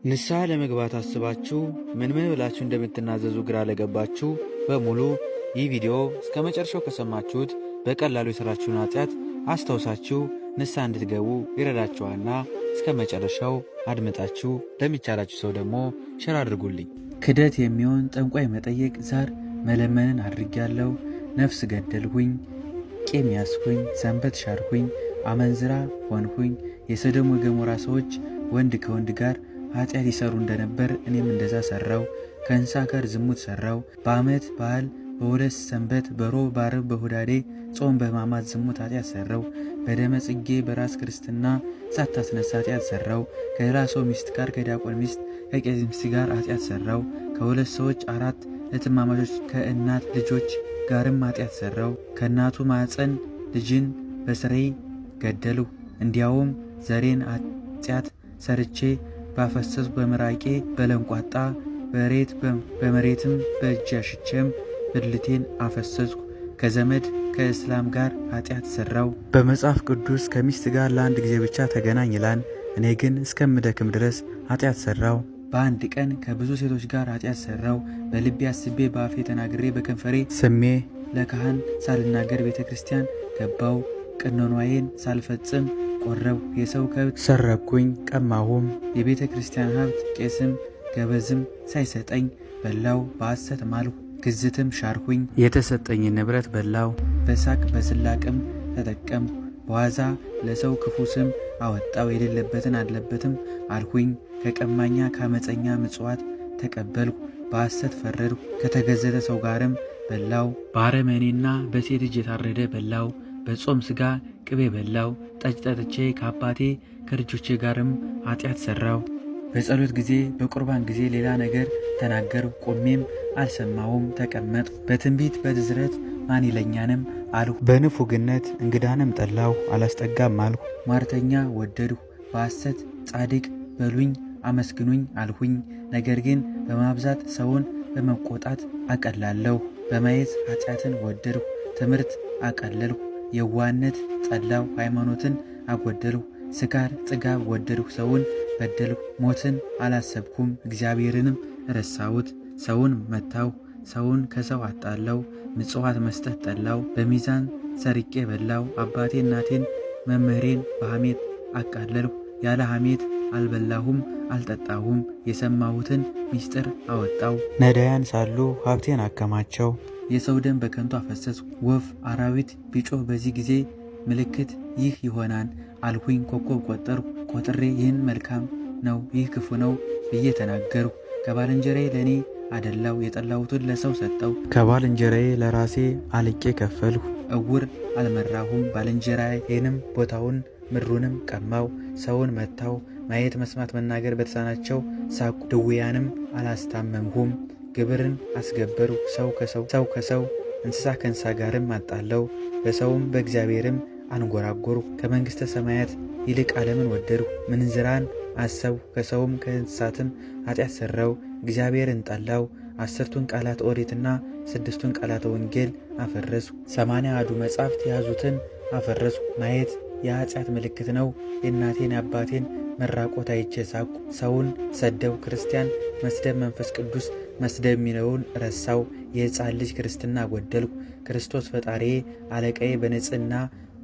ንስሐ ለመግባት አስባችሁ ምን ብላችሁ እንደምትናዘዙ ግራ ለገባችሁ በሙሉ ይህ ቪዲዮ እስከ መጨረሻው ከሰማችሁት በቀላሉ የሰራችሁን ኃጢአት አስታውሳችሁ ንስሐ እንድትገቡ ይረዳችኋልና እስከ መጨረሻው አድምጣችሁ ለሚቻላችሁ ሰው ደግሞ ሸር አድርጉልኝ። ክደት የሚሆን ጠንቋይ መጠየቅ፣ ዛር መለመንን አድርጌያለሁ። ነፍስ ገደልሁኝ፣ ቂም ያስኩኝ፣ ሰንበት ሻርኩኝ፣ አመንዝራ ሆንሁኝ። የሰዶም ወገሞራ ሰዎች ወንድ ከወንድ ጋር ኃጢአት ይሰሩ እንደነበር እኔም እንደዛ ሰራው። ከእንስሳ ጋር ዝሙት ሰራው። በዓመት በዓል፣ በሁለት ሰንበት፣ በሮብ በዓርብ፣ በሁዳዴ ጾም፣ በሕማማት ዝሙት ኃጢአት ሰራው። በደመ ጽጌ በራስ ክርስትና ሳታስነሳ ኃጢአት ሰራው። ከሌላ ሰው ሚስት ጋር፣ ከዲያቆን ሚስት ከቄስ ሚስት ጋር ኃጢአት ሰራው። ከሁለት ሰዎች አራት እህትማማቾች ከእናት ልጆች ጋርም ኃጢአት ሰራው። ከእናቱ ማዕፀን ልጅን በስሬ ገደልሁ። እንዲያውም ዘሬን ኃጢአት ሰርቼ ባፈሰስኩ፣ በምራቄ በለንቋጣ በሬት በመሬትም በእጅ አሽቼም ብልቴን አፈሰስኩ። ከዘመድ ከእስላም ጋር ኃጢአት ሰራው። በመጽሐፍ ቅዱስ ከሚስት ጋር ለአንድ ጊዜ ብቻ ተገናኝ ይላል። እኔ ግን እስከምደክም ድረስ ኃጢአት ሰራው። በአንድ ቀን ከብዙ ሴቶች ጋር ኃጢአት ሰራው። በልቤ አስቤ በአፌ ተናግሬ በከንፈሬ ስሜ ለካህን ሳልናገር ቤተ ክርስቲያን ገባው። ቀኖናዬን ሳልፈጽም ቆረው። የሰው ከብት ሰረኩኝ ቀማሁም። የቤተ ክርስቲያን ሀብት ቄስም ገበዝም ሳይሰጠኝ በላው። በሐሰት ማልሁ ግዝትም ሻርሁኝ። የተሰጠኝን ንብረት በላው። በሳቅ በስላቅም ተጠቀምሁ። በዋዛ ለሰው ክፉ ስም አወጣው። የሌለበትን አለበትም አልሁኝ። ከቀማኛ ከአመፀኛ ምጽዋት ተቀበልሁ። በሐሰት ፈረድሁ። ከተገዘተ ሰው ጋርም በላው። በአረመኔና በሴት እጅ የታረደ በላው። በጾም ሥጋ ቅቤ በላው። ጠጅ ጠጥቼ ከአባቴ ከልጆቼ ጋርም ኃጢአት ሰራው። በጸሎት ጊዜ በቁርባን ጊዜ ሌላ ነገር ተናገርሁ። ቆሜም አልሰማሁም ተቀመጥሁ። በትንቢት በትዝረት ማን ይለኛንም አልሁ። በንፉግነት እንግዳንም ጠላሁ አላስጠጋም አልሁ። ሟርተኛ ወደድሁ። በሐሰት ጻድቅ በሉኝ አመስግኑኝ አልሁኝ። ነገር ግን በማብዛት ሰውን በመቆጣት አቀላለሁ። በማየት ኃጢአትን ወደድሁ። ትምህርት አቀለልሁ። የዋህነት ጠላሁ። ሃይማኖትን አጎደልሁ። ስካር ጥጋብ ወደድሁ። ሰውን በደልሁ። ሞትን አላሰብኩም እግዚአብሔርንም ረሳሁት። ሰውን መታሁ። ሰውን ከሰው አጣላሁ። ምጽዋት መስጠት ጠላሁ። በሚዛን ሰርቄ በላሁ። አባቴ እናቴን መምህሬን በሐሜት አቃለልሁ። ያለ ሐሜት አልበላሁም አልጠጣሁም። የሰማሁትን ምስጢር አወጣው። ነዳያን ሳሉ ሀብቴን አከማቸው። የሰው ደም በከንቱ አፈሰስኩ። ወፍ አራዊት ቢጮህ በዚህ ጊዜ ምልክት ይህ ይሆናል አልሁኝ። ኮከብ ቆጠርሁ። ቆጥሬ ይህን መልካም ነው ይህ ክፉ ነው ብዬ ተናገርሁ። ከባልንጀራዬ ለእኔ አደላው። የጠላሁትን ለሰው ሰጠው። ከባልንጀራዬ ለራሴ አልቄ ከፈልሁ። እውር አልመራሁም። ባልንጀራዬንም ቦታውን ምድሩንም ቀማው። ሰውን መታው። ማየት መስማት መናገር በተሳናቸው ሳቁ። ድውያንም አላስታመምሁም። ግብርን አስገበሩ። ሰው ከሰው እንስሳ ከእንስሳ ጋርም አጣለው። በሰውም በእግዚአብሔርም አንጎራጎሩ። ከመንግሥተ ሰማያት ይልቅ ዓለምን ወደድሁ። ምንዝራን አሰብሁ። ከሰውም ከእንስሳትም ኃጢአት ሠራው። እግዚአብሔርን ጠላው። 10ቱን ቃላት ኦሪትና 6ቱን ቃላተ ወንጌል አፈረስሁ። 80 አሐዱ መጻሕፍት የያዙትን አፈረስሁ። ማየት የኃጢአት ምልክት ነው። የእናቴን የአባቴን መራቆት አይቼ ሳቅሁ። ሰውን ሰደው። ክርስቲያን መስደብ መንፈስ ቅዱስ መስደብ የሚለውን ረሳው። የሕፃን ልጅ ክርስትና ጎደልሁ። ክርስቶስ ፈጣሪዬ አለቃዬ በንጽሕና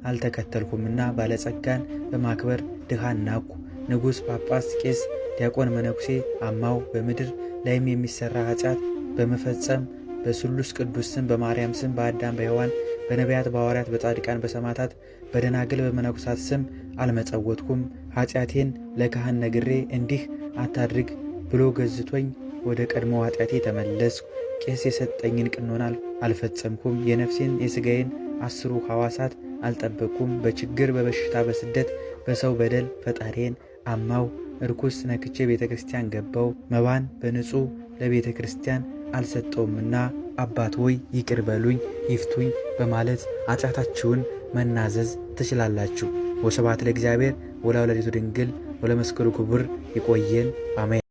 አልተከተልሁምና ባለጸጋን በማክበር ድሃን ናቅሁ። ንጉሥ፣ ጳጳስ፣ ቄስ፣ ዲያቆን፣ መነኩሴ አማው። በምድር ላይም የሚሠራ ኃጢአት በመፈጸም በስሉስ ቅዱስ ስም በማርያም ስም በአዳም በሔዋን በነቢያት በሐዋርያት በጻድቃን በሰማዕታት በደናግል በመነኮሳት ስም አልመጸወትኩም። ኃጢአቴን ለካህን ነግሬ እንዲህ አታድርግ ብሎ ገዝቶኝ ወደ ቀድሞ ኃጢአቴ ተመለስኩ። ቄስ የሰጠኝን ቅኖና አልፈጸምኩም። የነፍሴን የሥጋዬን 10ሩ ሐዋሳት አልጠበቅኩም። በችግር በበሽታ በስደት በሰው በደል ፈጣሪዬን አማው። እርኩስ ነክቼ ቤተ ክርስቲያን ገባው። መባን በንጹሕ ለቤተ ክርስቲያን አልሰጠውምና አባት ሆይ ይቅር በሉኝ ይፍቱኝ በማለት ኃጢአታችሁን መናዘዝ ትችላላችሁ። ወስብሐት ለእግዚአብሔር ወለወላዲቱ ድንግል ወለመስቀሉ ክቡር። ይቆየን። አሜን።